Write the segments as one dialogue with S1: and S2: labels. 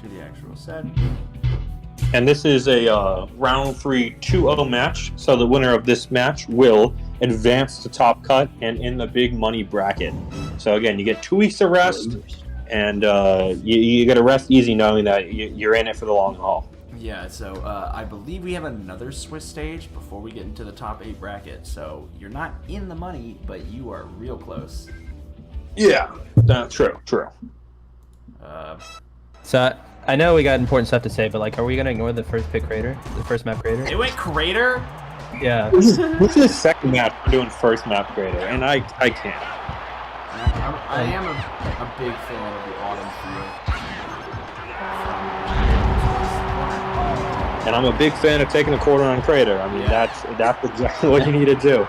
S1: to the actual set.
S2: And this is a round 3 2-0 match. So the winner of this match will advance to top cut and in the big money bracket. So again, you get 2 weeks of rest, and you get to rest easy knowing that you're in it for the long haul.
S1: Yeah, so I believe we have another Swiss stage before we get into the top 8 bracket. So you're not in the money, but you are real close.
S2: Yeah, true.
S3: So I know we got important stuff to say, but like, are we gonna ignore the first pick crater, the first map crater?
S1: It went crater?
S3: Yeah.
S2: This is the second map we're doing first map crater, and I can't.
S1: I am a big fan of the autumn field.
S2: And I'm a big fan of taking the corner on crater. I mean, that's exactly what you need to do.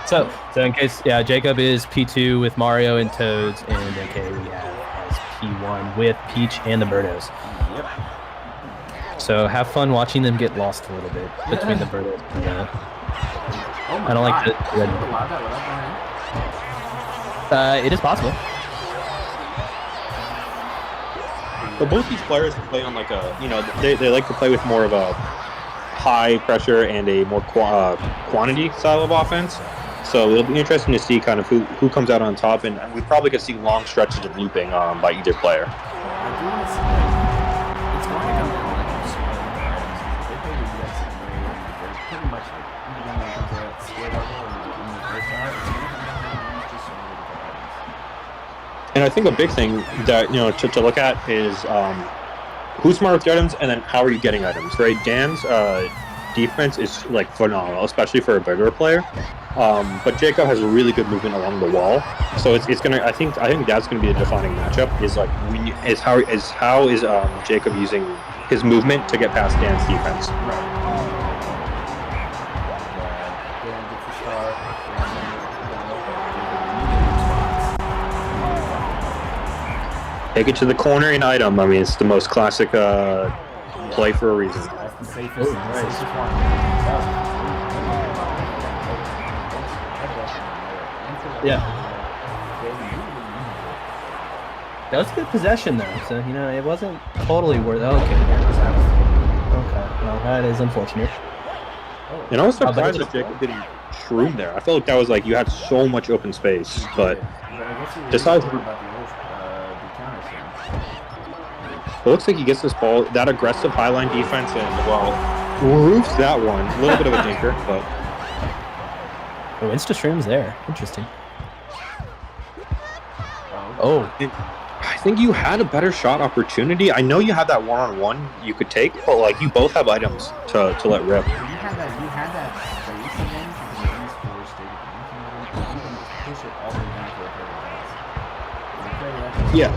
S3: So in case, Jacob is P2 with Mario and Toads, and DanK we have as P1 with Peach and the Birdos.
S1: Yep.
S3: So have fun watching them get lost a little bit between the Birdos and the...
S1: Oh my
S3: I don't
S1: God.
S3: like the red.
S1: Can you allow that without going in?
S3: It is possible.
S2: But both these players play on like a, they like to play with more of a high pressure and a more quantity style of offense. So it'll be interesting to see kind of who comes out on top, and we probably could see long stretches of looping by either player.
S1: I do want to see it's going to come down to like they play the US they're pretty much like even when it comes to that skill level and in the first half, it's going to come down to just so many different items.
S2: And I think a big thing that to look at is who's smart with the items, and then how are you getting items, right? Dan's defense is like phenomenal, especially for a bigger player. But Jacob has a really good movement along the wall, so it's gonna. I think that's gonna be the defining matchup. Is like how is Jacob using his movement to get past Dan's defense?
S1: Right. Dan gets the start.
S2: Take it to the corner and item. I mean, it's the most classic play for a reason.
S1: That's the safest one.
S3: Yeah. That was good possession though, so it wasn't totally worth. Okay. Well, that is unfortunate.
S2: And I was surprised that Jacob didn't shroom there. I felt like that was like you had so much open space, but besides. It looks like he gets this ball, that aggressive highline defense, and roofs that one. A little bit of a dinker, but.
S3: Oh, Insta-stream's there. Interesting.
S2: I think you had a better shot opportunity. I know you had that one-on-one you could take, but like you both have items to let rip.
S1: You had that space again because you used forward state again. You can push it all the way down to a third pass.
S2: Yeah.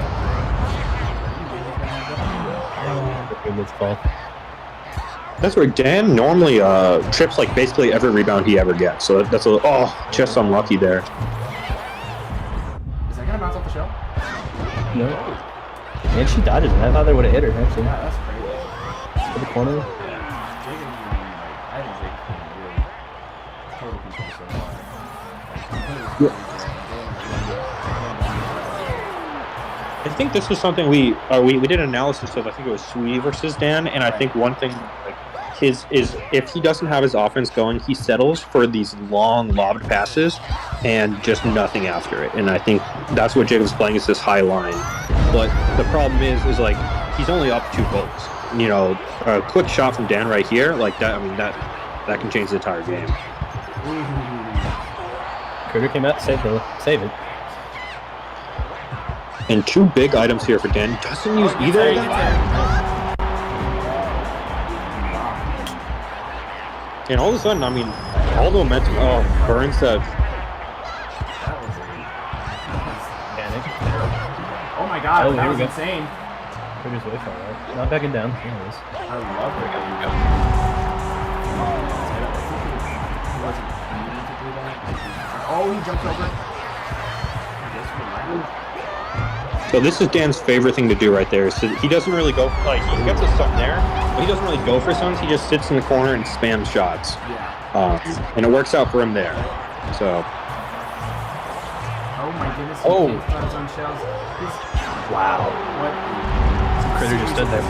S2: That's where Dan normally trips like basically every rebound he ever gets. So that's just unlucky there.
S1: Is that gonna bounce off the shell?
S3: No. And she dodges it. I thought they would have hit her actually.
S1: Yeah, that's crazy.
S3: To the corner.
S1: Yeah. Jacob, I think Jacob can really total control so far.
S2: I think this is something we did an analysis of. I think it was Sui versus Dan, and I think one thing is if he doesn't have his offense going, he settles for these long lobbed passes and just nothing after it. And I think that's what Jacob's playing, is this high line. But the problem is like he's only up 2 goals. A quick shot from Dan right here, like that. I mean that can change the entire game.
S3: Critter came out, save it.
S2: And 2 big items here for Dan. Doesn't use either of them. And all of a sudden, I mean, all the momentum. Oh, Burns that.
S3: Panic.
S1: Oh my God,
S3: Oh,
S1: that
S3: here
S1: was
S3: we go.
S1: insane.
S3: Critter's way far right. Not backing down. Anyways.
S1: I love it. Oh, he jumped over.
S2: So this is Dan's favorite thing to do right there. So he doesn't really go like he gets a stun there, but he doesn't really go for stuns. He just sits in the corner and spams shots.
S1: Yeah.
S2: And it works out for him there. So.
S1: Oh my goodness.
S3: Oh.
S1: He on shells.
S3: Wow.
S1: What? Some
S3: critter just stood there.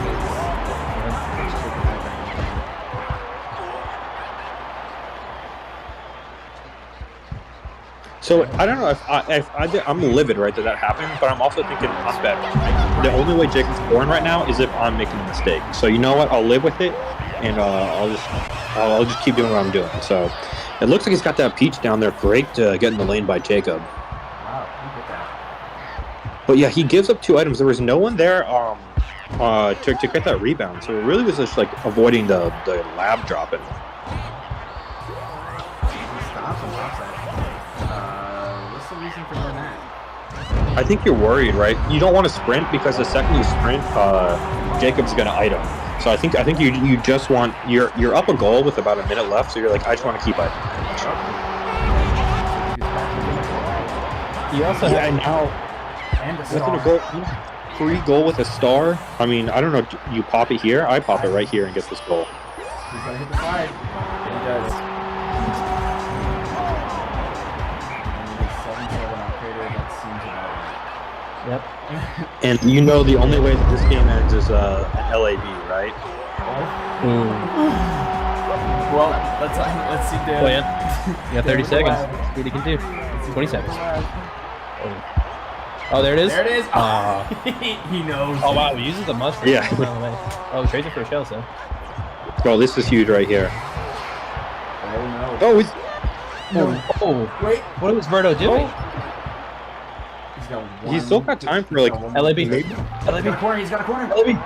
S2: So I don't know if I'm livid, right, that happened, but I'm also thinking I'm better. Right? The only way Jacob's scoring right now is if I'm making a mistake. So you know what? I'll live with it, and I'll just keep doing what I'm doing. So it looks like he's got that peach down there. Great to get in the lane by Jacob.
S1: Wow, look at that.
S2: But yeah, he gives up 2 items. There was no one there to get that rebound. So it really was just like avoiding the lab dropping.
S1: What's the reason for doing that?
S2: I think you're worried, right? You don't want to sprint because the second you sprint, Jacob's going to item. So I think you just want you're up a goal with about a minute left. So you're like, I just want to keep item.
S3: You also have
S2: now
S1: And a
S2: within
S1: star.
S2: a goal, free goal with a star. I mean, I don't know. You pop it here. I pop it right here and get this goal.
S1: He's gonna hit the side. And he does. And he 7-7 on Crater. That seems about right.
S3: Yep.
S2: And you know the only way that this game ends is an LAB, right?
S1: Well, let's see Dan.
S3: Oh, yeah. You got 30 seconds. See what he can do. 20 seconds. Oh, there it is.
S1: There it is.
S3: Ah.
S1: He knows.
S3: Oh, wow. He uses the mushroom.
S2: Yeah.
S3: Oh, he trades it for a shell, so.
S2: Oh, this is huge right here.
S1: Oh no.
S2: Oh, he's
S3: Oh.
S1: Wait.
S3: What was Verdo doing?
S2: he's still got time for like
S3: LAB.
S1: He's got a corner. He's got a corner.
S3: LAB.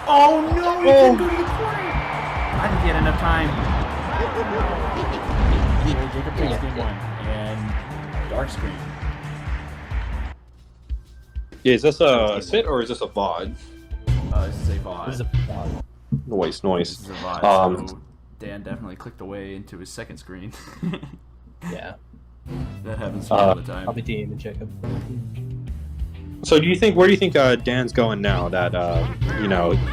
S1: Oh no! He didn't go to the corner. I think he had enough time. Anyway, Jacob takes game 1 and dark screen.
S2: Yeah, is this a sit or is this a VOD?
S1: This is a VOD.
S3: This is a
S2: Noise.
S1: This is a VOD. So Dan definitely clicked away into his second screen.
S3: yeah.
S1: That happens all the time.
S3: I'll be team and Jacob.
S2: So where do you think Dan's going now? That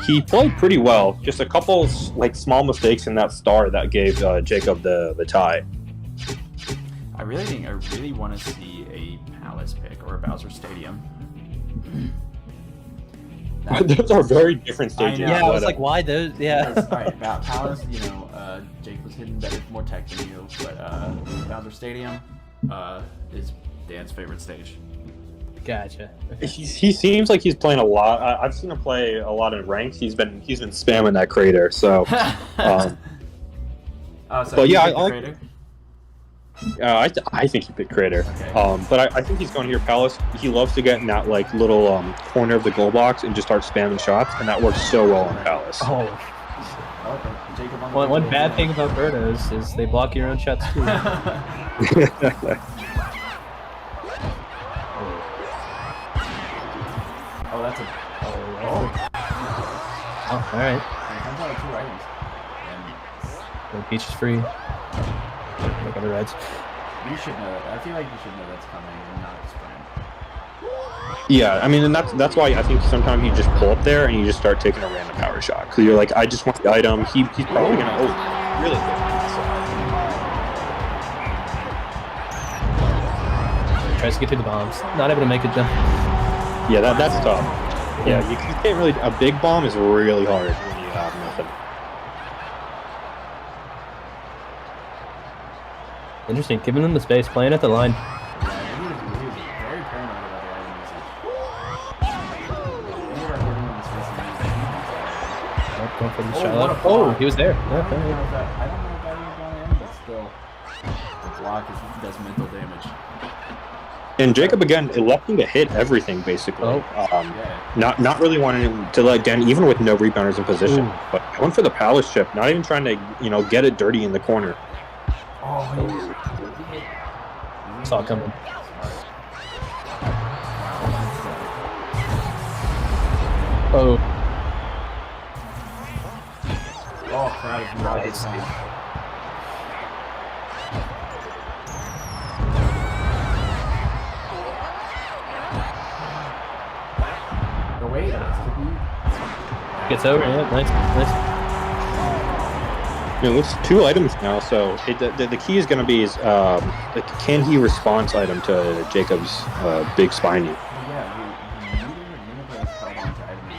S2: he played pretty well. Just a couple like small mistakes in that star that gave Jacob the tie.
S1: I really want to see a Palace pick or a Bowser Stadium.
S2: Those are very different stages.
S1: I know.
S3: Yeah, I was like, why those? Yeah.
S1: Because, all right, about Palace, Jake was hitting better, more tech than you, but Bowser Stadium is Dan's favorite stage.
S3: Gotcha. Okay.
S2: He seems like he's playing a lot. I've seen him play a lot in ranks. He's been spamming that crater. So,
S1: So
S2: but yeah,
S1: I
S2: I think he picked crater.
S1: Okay.
S2: But I think he's going here Palace. He loves to get in that like little corner of the goal box and just start spamming shots, and that works so well on Palace.
S3: Oh. One bad thing about Birdos is they block your own shots too.
S1: Oh, that's a.
S3: Oh, all right.
S1: It comes out of 2 items.
S3: The peach is free. Look at the reds.
S1: You should know that. I feel like you should know that's coming and not sprint.
S2: Yeah, I mean, and that's why I think sometimes you just pull up there and you just start taking a random power shot. Because you're like, I just want the item. He's probably going to, really good.
S3: Tries to get through the bombs. Not able to make a jump.
S2: Yeah, that's tough. Yeah, you can't really, a big bomb is really hard when you have nothing.
S3: Interesting. Giving them the space, playing at the line.
S1: Yeah, he was very paranoid about the item usage. He ended up giving him the space and using
S3: Going for the
S1: what a
S3: shot.
S1: block.
S3: Oh, he was there.
S1: I don't know if that was going in, but still, the block does mental damage.
S2: And Jacob, again, electing to hit everything, basically.
S1: Yeah.
S2: Not really wanting to let Dan, even with no rebounders in position.
S3: Ooh.
S2: But going for the Palace chip, not even trying to, get it dirty in the corner.
S1: Oh,
S3: Saw it coming. Oh.
S1: Oh, crowd is
S3: Nice.
S1: The way it is to be.
S3: Gets over. Yeah, nice.
S2: It's 2 items now, so the key is going to be can he response item to Jacob's big spiny?
S1: Yeah, you need to held on to items.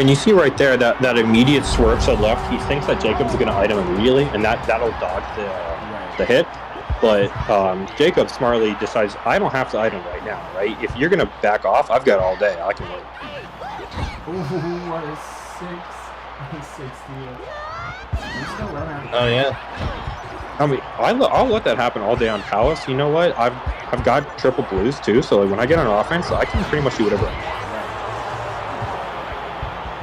S2: And you see right there that immediate swerve to the left. He thinks that Jacob's going to item immediately, and that'll dodge the hit. But Jacob smartly decides, I don't have to item right now, right? If you're going to back off, I've got all day. I can wait.
S1: Ooh, what a 6.
S3: Oh yeah.
S2: I mean, I'll let that happen all day on Palace. You know what? I've got triple blues too, so like when I get on offense, I can pretty much do whatever I want.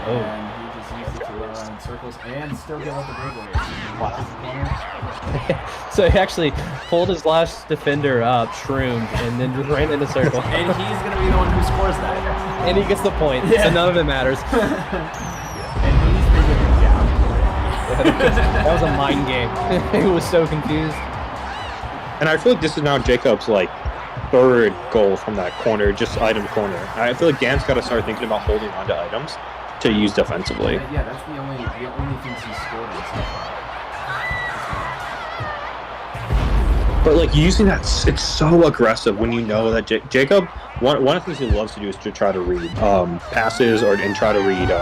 S1: And he just used it to run around in circles and still get out the breakaway. Wow.
S3: So he actually pulled his last defender up, shroomed, and then just ran in a circle.
S1: And he's going to be the one who scores that.
S3: And he gets the point, so none of it matters.
S1: And he's figured it out.
S3: That was a mind game. He was so confused.
S2: And I feel like this is now Jacob's like third goal from that corner, just item corner. I feel like Dan's got to start thinking about holding on to items to use defensively.
S1: Yeah, that's the only things he's scored in so far.
S2: But like using that, it's so aggressive when you know that Jacob. One of the things he loves to do is to try to read passes and try to read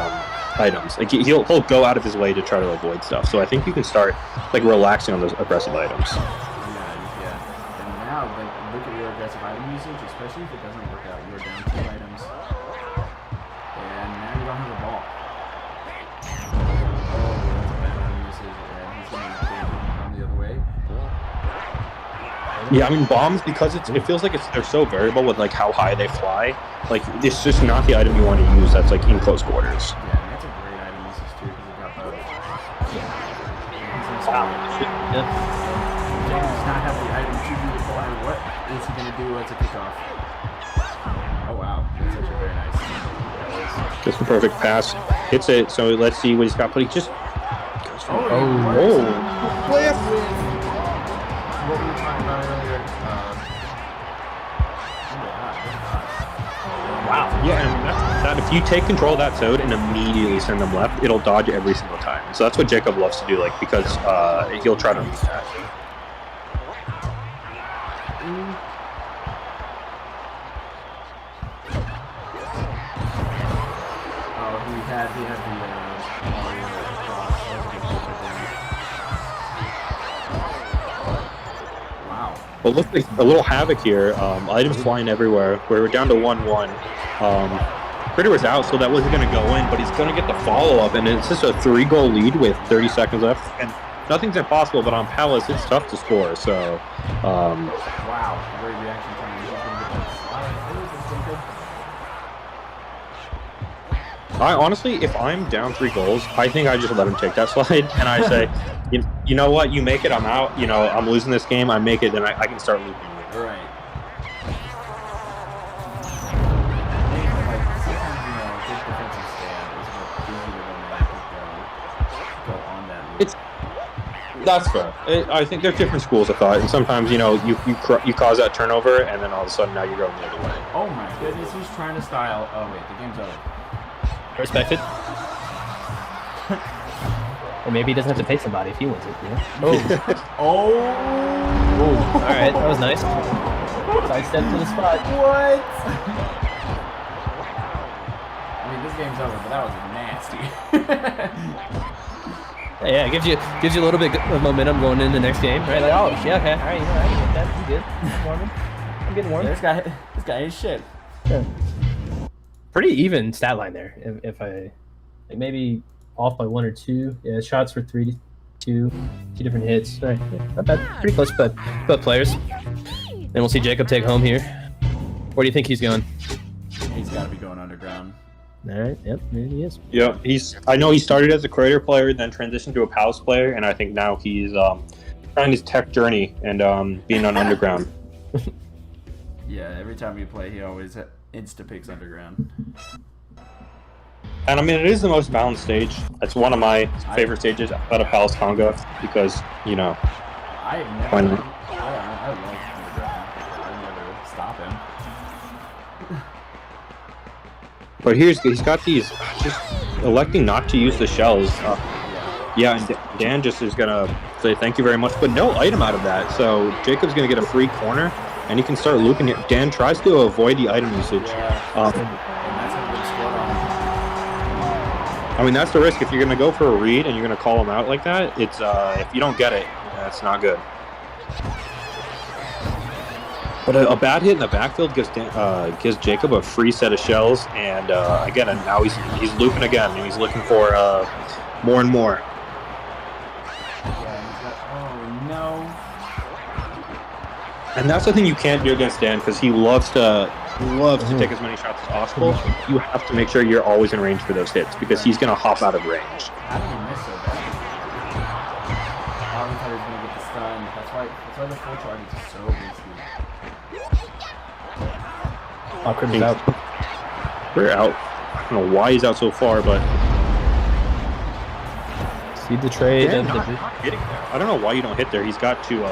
S2: items. Like he'll go out of his way to try to avoid stuff. So I think you can start like relaxing on those aggressive items.
S1: Yeah. And now, like, look at your aggressive item usage, especially if it doesn't work out. You're down 2 items, and now you don't have the ball. Oh, that's a bad item usage, and he's going to come the other way.
S2: Yeah, I mean bombs, because it feels like they're so variable with like how high they fly. Like it's just not the item you want to use that's like in close quarters.
S1: Yeah, and that's a great item usage too, because it got both. Jacob does not have the item to do the fly. What is he going to do? It's a kickoff. Oh wow, that's actually very nice.
S2: Just a perfect pass, hits it. So let's see what he's got. But he just goes for
S1: What were we talking about earlier?
S2: Wow. Yeah, and that if you take control of that toad and immediately send them left, it'll dodge every single time. So that's what Jacob loves to do, like because he'll try to use that.
S1: Oh, he had the wow.
S2: Well, looks like a little havoc here. Items flying everywhere. We're down to 1-1. Critter was out, so that wasn't going to go in, but he's going to get the follow-up, and it's just a 3-goal lead with 30 seconds left. And nothing's impossible, but on Palace, it's tough to score. So,
S1: wow, great reaction time. He's going to get that slide.
S2: I honestly, if I'm down 3 goals, I think I just let him take that slide, and I say, you know what, you make it, I'm out. You know, I'm losing this game, I make it, then I can start looping you.
S1: Right.
S2: That's fair. I think there's different schools of thought, and sometimes you cause that turnover, and then all of a sudden now you're going the other way.
S1: Oh my goodness, he's trying to style. Oh wait, the game's over.
S3: Respected. Or maybe he doesn't have to pay somebody if he wins it, you know? Oh. All right, that was nice. Sidestep to the spot.
S1: What? I mean, this game's over, but that was nasty.
S3: Yeah, it gives you a little bit of momentum going into the next game, right? Like, oh, yeah, okay, all right, you know, I can get that. I'm good. I'm getting warm.
S1: This guy is shit.
S3: Yeah. Pretty even stat line there. If I like maybe off by 1 or 2. Yeah, shots for 3 to 2 different hits. All right, yeah, not bad. Pretty close, but players. Then we'll see Jacob take home here. Where do you think he's going?
S1: He's got to be going underground.
S3: All right. Yep. Maybe he is.
S2: Yeah, I know he started as a creator player, then transitioned to a Palace player, and I think now he's trying his tech journey and being on underground.
S1: Yeah, every time you play, he always insta picks underground.
S2: And I mean, it is the most balanced stage. It's one of my favorite stages out of Palace Conga because I
S1: have never. I love underground. I never stop him.
S2: But he's got these just electing not to use the shells. Yeah, and Dan just is gonna say thank you very much, but no item out of that. So Jacob's gonna get a free corner, and he can start looping it. Dan tries to avoid the item usage.
S1: Yeah. And that's a good score on him.
S2: I mean, that's the risk. If you're going to go for a read and you're going to call him out like that, it's if you don't get it, that's not good. But a bad hit in the backfield gives Jacob a free set of shells, and again, and now he's looping again, and he's looking for more and more.
S1: Oh no!
S2: And that's the thing you can't do against Dan, because he loves to take as many shots as possible. You have to make sure you're always in range for those hits, because he's going to hop out of range.
S1: How did he miss so bad? I thought he was going to get the stun. That's why the full charge is so risky.
S3: Oh, Crimble's out.
S2: We're out. I don't know why he's out so far, but
S3: See the trade.
S2: Dan not hitting there. I don't know why you don't hit there. He's got two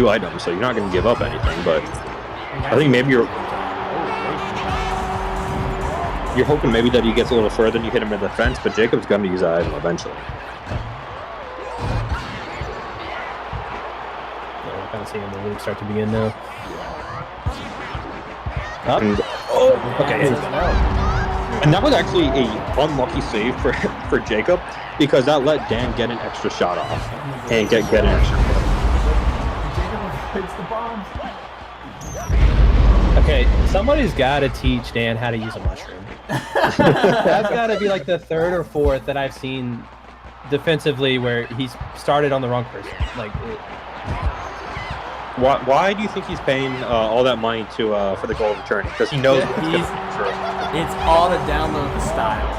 S2: items, so you're not going to give up anything. But I think maybe you're hoping maybe that he gets a little further and you hit him in the fence. But Jacob's going to use that item eventually.
S3: Yeah, we're kind of seeing the loop start to begin now. Up.
S2: And,
S3: Okay.
S2: and that was actually a unlucky save for Jacob, because that let Dan get an extra shot off and get an extra hit.
S1: Jacob hits the bombs.
S3: Okay, somebody's got to teach Dan how to use a mushroom. That's got to be like the third or fourth that I've seen defensively where he's started on the wrong person. Like,
S2: Why do you think he's paying all that money to for the goal of attorney? Because he knows
S1: It's all to download the style.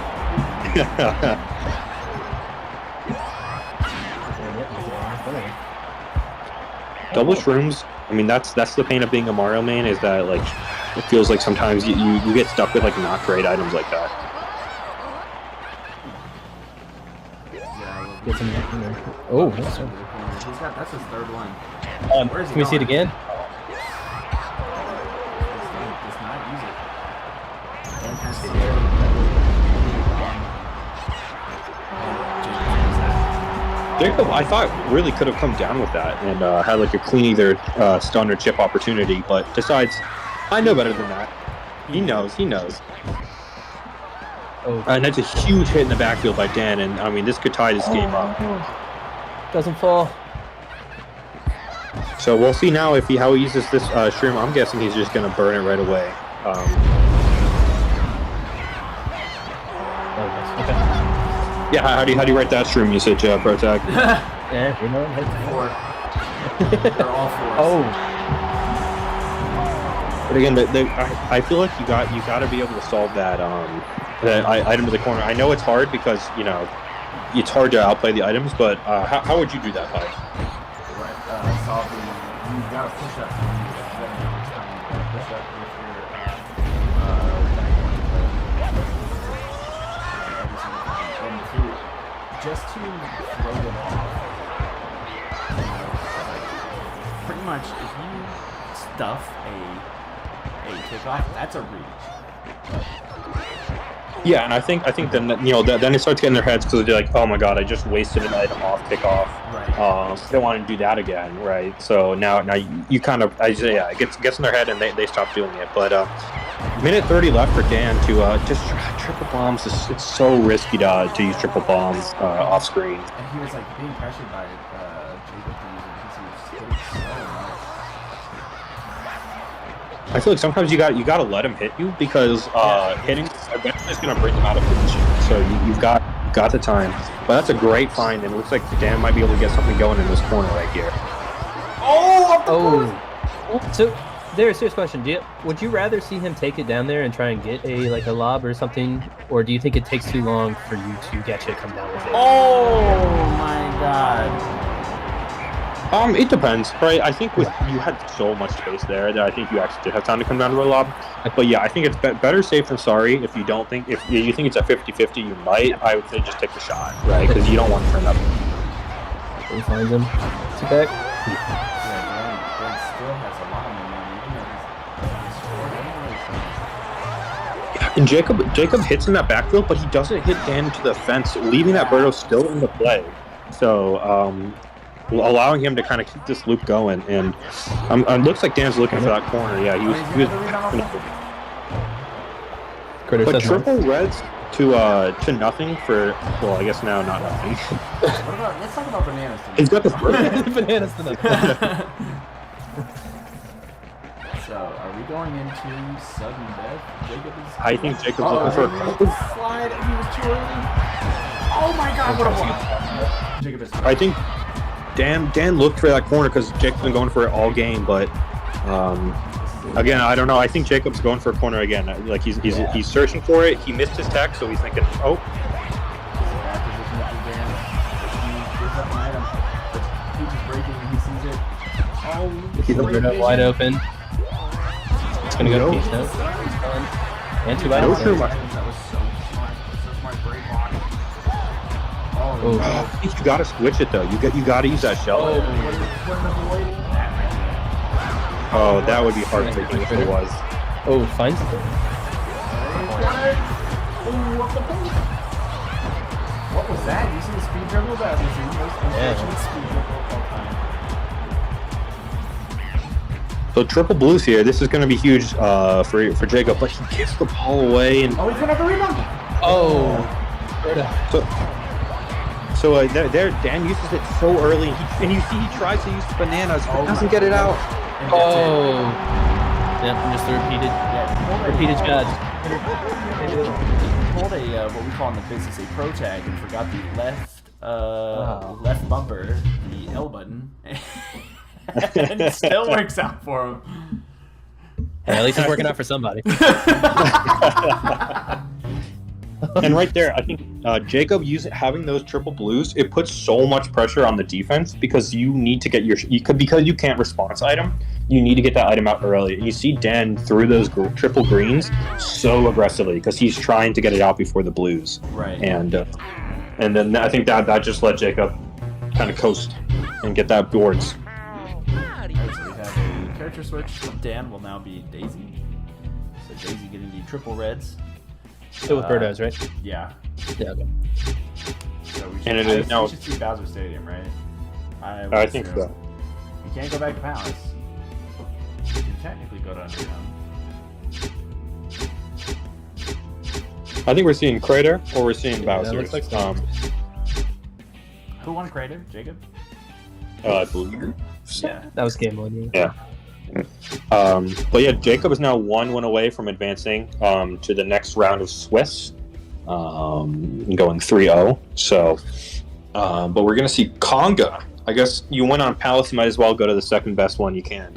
S2: Double shrooms. I mean, that's the pain of being a Mario main, is that like it feels like sometimes you get stuck with like not great items like that.
S3: get some, oh,
S1: That's his third one.
S3: can we see it again?
S1: Does not use it.
S2: Jacob, I thought, really could have come down with that and had like a clean either stun or chip opportunity, but decides, I know better than that. He knows.
S3: Oh,
S2: And that's a huge hit in the backfield by Dan, and I mean, this could tie this game up.
S3: doesn't fall.
S2: So we'll see now how he uses this shroom. I'm guessing he's just going to burn it right away.
S3: Oh, okay.
S2: Yeah, how do you rate that shroom usage, Protag?
S3: Yeah, you know,
S1: Four. They're all fours.
S3: oh,
S2: But again, I feel like you got to be able to solve that item to the corner. I know it's hard because it's hard to outplay the items, but how would you do that, Pi?
S1: Right. Solving. You gotta push up. Push up with your and just to throw them off. Pretty much, if you stuff a kickoff, that's a reach.
S2: Yeah, and I think then then it starts getting their heads because they're like, oh my god, I just wasted an item off kickoff.
S1: Right.
S2: They don't want to do that again, right? So now you kind of it gets in their head and they stop doing it. But minute 30 left for Dan to just triple bombs. It's so risky to use triple bombs off screen.
S1: And he was like being pressured by Jacob to use it because he was hitting so much.
S2: I feel like sometimes you got to let him hit you because hitting eventually is going to bring him out of position. So you've got the time. But that's a great find, and it looks like Dan might be able to get something going in this corner right here.
S3: oh. So, there's a serious question. Would you rather see him take it down there and try and get a lob or something, or do you think it takes too long for you to get you to come down with it?
S1: Oh my god.
S2: It depends, right? I think you had so much space there that I think you actually did have time to come down to a lob. But yeah, I think it's better safe than sorry. If you don't think, if you think it's a 50-50, you might. I would say just take the shot, right? Because you don't want to turn up.
S3: He finds him. Is he back?
S1: Dan still has a lot of momentum, even though he's
S2: And Jacob hits in that backfield, but he doesn't hit Dan into the fence, leaving that Birdo still in the play. So, allowing him to kind of keep this loop going, and it looks like Dan's looking for that corner. Yeah, he was.
S3: Critter
S2: But
S3: says
S2: triple reds, to nothing for, well, I guess now not nothing.
S1: Let's talk about bananas tonight.
S2: He's got the
S3: Bananas to nothing.
S1: So, are we going into sudden death? Jacob is...
S2: I think Jacob's looking for a
S1: slide, he was too early. Oh my god, what a block. Jacob is...
S2: I think Dan looked for that corner because Jacob's been going for it all game, but again, I don't know. I think Jacob's going for a corner again. Like he's searching for it. He missed his tech, so he's thinking, oh.
S3: He's wide open. It's gonna go peace now. And too wide open.
S2: I think you gotta switch it though. You gotta use that shell. Oh, that would be heartbreaking if it was.
S3: Oh, finds it.
S1: What was that? You see the speed dribble? That was the most unfortunate speed dribble of all time.
S2: So triple blues here. This is going to be huge for Jacob, but he gets the ball away and.
S1: Oh, he's gonna have the rebound.
S3: Oh.
S2: So there, Dan uses it so early, and you see he tries to use bananas, but doesn't get it out.
S3: Oh. Yep, just the repeated shot.
S1: Pulled a what we call in the business a pro tag and forgot the left bumper, the L button, and it still works out for him.
S3: Hey, at least it's working out for somebody.
S2: And right there, I think Jacob having those triple blues, it puts so much pressure on the defense because you need to get because you can't response item, you need to get that item out early. And you see Dan through those triple greens so aggressively because he's trying to get it out before the blues.
S1: Right.
S2: And then I think that just let Jacob kind of coast and get that boards.
S1: Alright, so we have a character switch. Dan will now be Daisy. So Daisy getting the triple reds.
S3: Still with Birdos, right?
S1: Yeah.
S3: Yeah, okay.
S1: So we
S2: And it is now.
S1: We should see Bowser Stadium, right?
S2: I think so.
S1: You can't go back to Palace. You can technically go to Underground.
S2: I think we're seeing Crater or we're seeing Bowser.
S3: Looks like so.
S1: Who won Crater? Jacob?
S2: I believe.
S3: Yeah, that was game one.
S2: Yeah. But yeah, Jacob is now 1 win away from advancing to the next round of Swiss, going 3-0. So, but we're gonna see Conga. I guess you went on Palace, you might as well go to the second best one you can.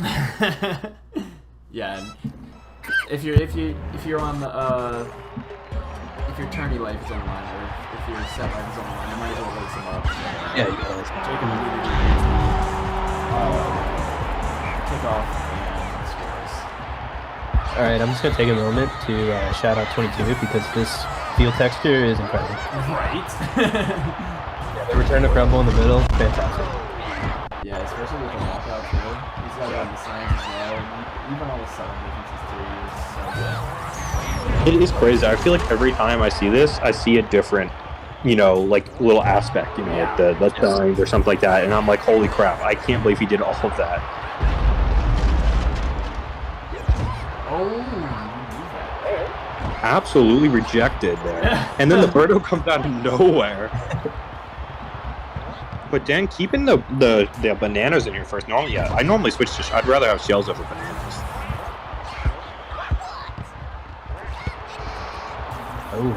S1: Yeah. And if you're on the if your tourney life is on the line or if your set life is on the line, you might as well lace them up. So,
S3: Yeah, you gotta lace them up.
S1: Jacob immediately kickoff and scores.
S3: Alright, I'm just going to take a moment to shout out 22 because this field texture is incredible.
S1: Right.
S3: Yeah, the return to Crumble in the middle, fantastic.
S1: Yeah, especially with the lockout too. He's got all the signs as well. Even all the sudden differences too. Is so good.
S2: It is crazy. I feel like every time I see this, I see a different, like little aspect, like the signs or something like that, and I'm like, holy crap! I can't believe he did all of that. Absolutely rejected there. And then the Birdo comes out of nowhere. But Dan, keeping the bananas in here first. I normally switch to I'd rather have shells over bananas.
S3: Oh.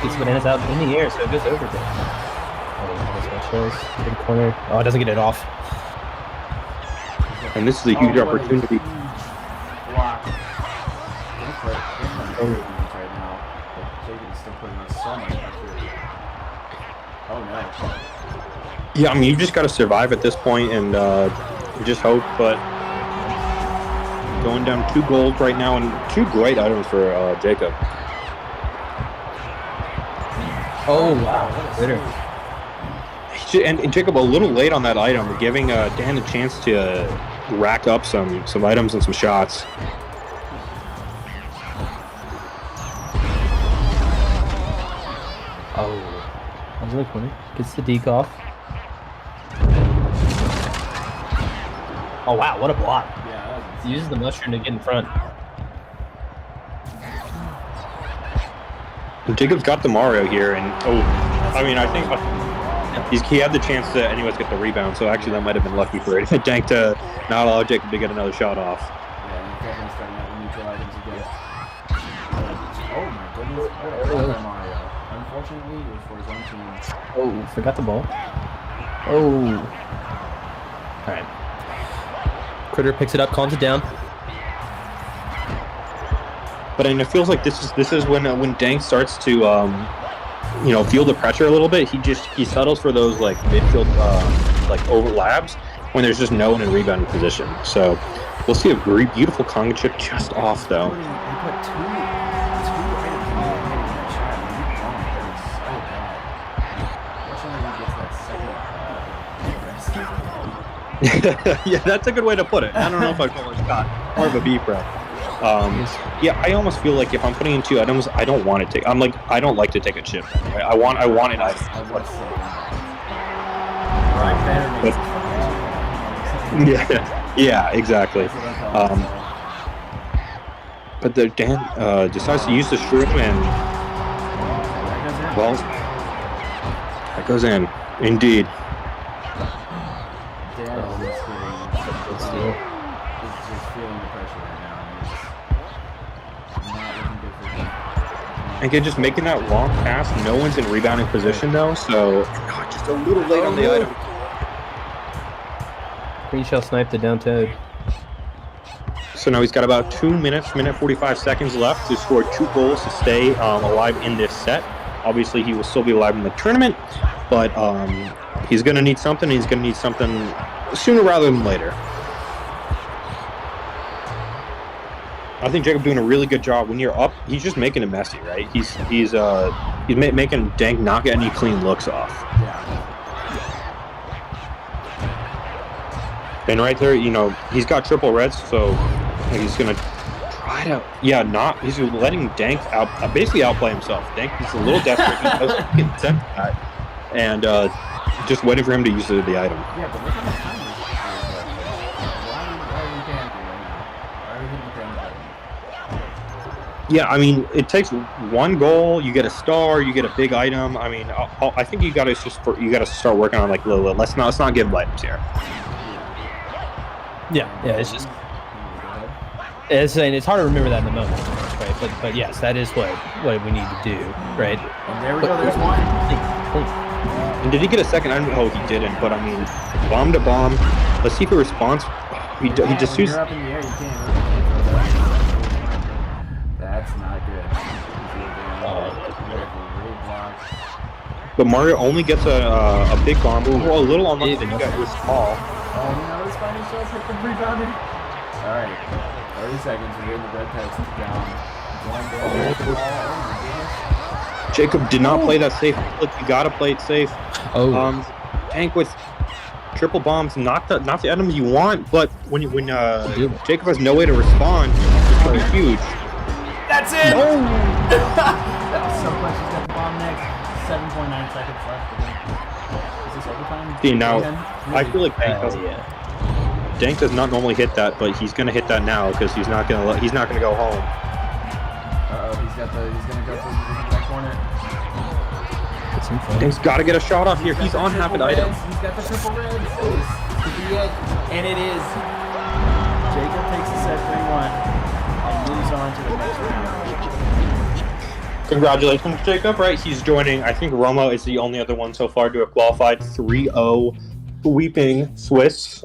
S3: Gets bananas out in the air, so it goes over there. Oh, that's my shells. Good corner. Oh, it doesn't get it off.
S2: And this is a huge opportunity.
S1: Block. Right now, but Jacob's still putting on so much pressure. Oh no.
S2: Yeah, I mean, you just got to survive at this point and just hope. But going down 2 gold right now and 2 great items for Jacob.
S3: Oh wow, bitter.
S2: And Jacob a little late on that item, giving Dan a chance to rack up some items and some shots.
S3: Oh, that was really funny. Gets the deke off. Oh wow, what a block!
S1: Yeah,
S3: He uses the mushroom to get in front.
S2: Jacob's got the Mario here, and I mean, I think he had the chance to anyways get the rebound, so actually that might have been lucky for DanK to not allow Jacob to get another shot off.
S1: Yeah, and definitely starting out with neutral items again. Oh my goodness, what a Mario. Unfortunately, it was for his own team.
S3: Oh, forgot the ball. Oh. Alright. Critter picks it up, calms it down.
S2: But and it feels like this is when DanK starts to you know, feel the pressure a little bit. He settles for those like midfield like overlaps when there's just no one in rebounding position. So we'll see a very beautiful Conga chip just off though.
S1: He put two items in that shot. He was so bad.
S2: Yeah, that's a good way to put it. I don't know if I'd call it shot. More of a beep rep. Yeah, I almost feel like if I'm putting in 2 items, I don't want to take. I don't like to take a chip. Right? I want an item. Yeah, exactly. But the Dan decides to use the shroom, and well, that goes in. Indeed. Again, just making that long pass. No one's in rebounding position though, so just a little late on the item.
S3: Green shell sniped it down Toad.
S2: So now he's got about 2 minutes, minute 45 seconds left to score 2 goals to stay alive in this set. Obviously, he will still be alive in the tournament, but he's going to need something. He's going to need something sooner rather than later. I think Jacob doing a really good job. When you're up, he's just making it messy, right? He's making DanK not get any clean looks off. And right there, you know, he's got triple reds, so he's gonna try to, he's letting DanK basically outplay himself. DanK is a little desperate. He doesn't get sent that, and just waiting for him to use the item.
S1: Yeah, but look how much time
S2: Yeah, I mean, it takes 1 goal, you get a star, you get a big item. I mean, I think you got to start working on like little. Let's not give items here.
S3: Yeah, it's just it's hard to remember that in the moment, right? But yes, that is what we need to do, right?
S1: And there we go. There's one.
S2: And did he get a second? I don't know. He didn't. But I mean, bomb to bomb. Let's see if he responds. He just used.
S1: You're up in the air. You can't. That's not good.
S2: But Mario only gets a big bomb. Well, a little on the you got was small.
S1: Oh no, his final shots hit the rebounding. Alright, 30 seconds, we're getting the red text down.
S2: Jacob did not play that safe. Look, you gotta play it safe. DanK with triple bombs, not the items you want, but when Jacob has no way to respond, it's gonna be huge.
S1: That's it! No! That was so close. He's got the bomb next. 7.9 seconds left. Is this overtime?
S2: See, now, I feel like DanK does not normally hit that, but he's gonna hit that now because he's not gonna go home.
S1: He's gonna go for the corner.
S2: DanK's got to get a shot off here. He's on half an item.
S1: He's got the triple reds. This could be it, and it is. Jacob takes the set 3-1 and moves on to the next round.
S2: Congratulations, Jacob. Right, he's joining. I think Roma is the only other one so far to have qualified 3-0, sweeping Swiss.